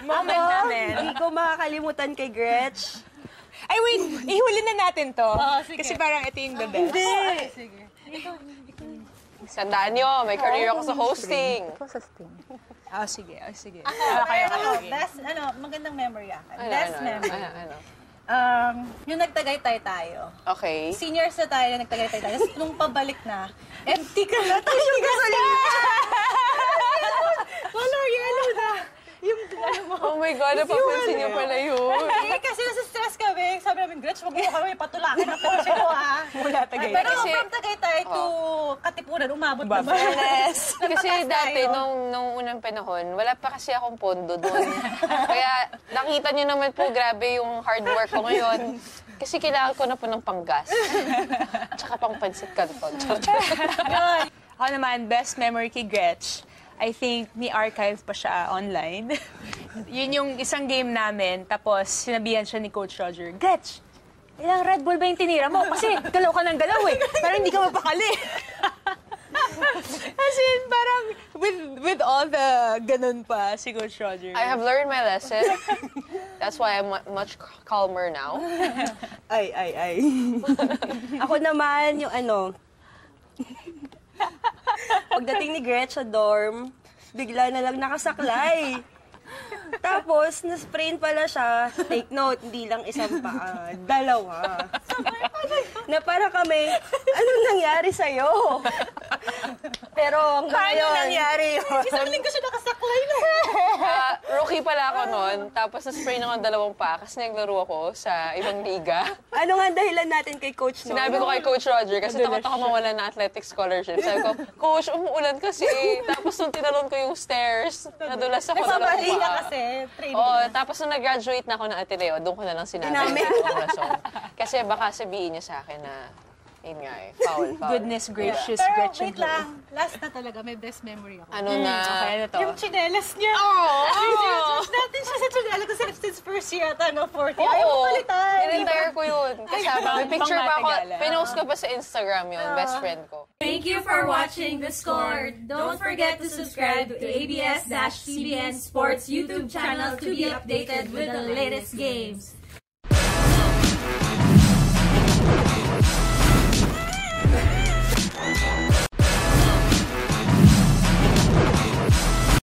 Moment namin. Hindi ko makakalimutan kay Gretch. Ay, wait. Ihuli na natin to. Kasi parang ito yung the best. Hindi. Sige. Sandaan nyo, may career ako sa hosting. Oh, sige. Best, magandang memory akin. Best memory. Yung nagtagaytay tayo. Okay. Seniors na tayo, nagtagaytay tayo. Tapos nung pabalik na, empty ka na. Tapos yung color yellow na. Yung Oh my God, napapansin niyo pala yun. kasi nasa-stress kami. Sabi namin, Gretch, wag mo kami patulakin na Porsche ko, ha? Mula Tagaytay. Pero from Tagaytay to Katipunan, umabot naman. Kasi dati, nung unang panahon, wala pa kasi akong pondo doon. Kaya nakita niyo naman po, grabe yung hard work ko ngayon. Kasi kailangan ko na po ng panggas. Tsaka pang pansit canton. Ako naman, best memory kay Gretch. I think may archive pa siya online. Yun yung isang game namin, tapos sinabihan siya ni Coach Roger, Gretch, ilang Red Bull ba yung tinira mo? Kasi galaw ka ng galaw eh. Pero hindi ka mapakali. As in, parang with all the ganun pa si Coach Roger. I have learned my lesson. That's why I'm much calmer now. Ay. Ako naman, yung pagdating ni Gretch sa dorm, bigla na lang nakasaklay. Tapos, na-sprain pala siya. Take note, hindi lang isang paa, dalawa. Na para kami, anong nangyari sa'yo? Pero hanggang ngayon, nangyari yun? Isang linggo siya nakasaklay na. Rookie pala ako noon, tapos na-sprain ako ng 2 paa kasi naglaro ako sa ibang liga. Ano nga dahilan natin kay Coach no? Sinabi ko kay Coach Roger kasi takot ako mawala ng athletic scholarship. Sabi ko, Coach, umuulan kasi. Tapos nung tinalon ko yung stairs, nadulas ako ng 2 paa. Kasi, training. Oo, tapos nung nag-graduate na ako ng Ateneo, doon ko na lang sinabi yung rason. Kasi baka sabihin niya sa akin na, yun nga eh, foul. Goodness gracious, Pero Gretchen. wait lang, last na talaga, may best memory ako. Ano na? Okay, ano to? Yung chinelas niya. Natin siya sa chinelas ko since first year ata, no, 40. Ayaw mo palitan. In-entire ko yun. Kasama, may picture pa ako. Pangmatagalan. Pinost ko pa sa Instagram yun, best friend ko. Thank you for watching The Score. Don't forget to subscribe to ABS-CBN Sports YouTube channel to be updated with the latest games.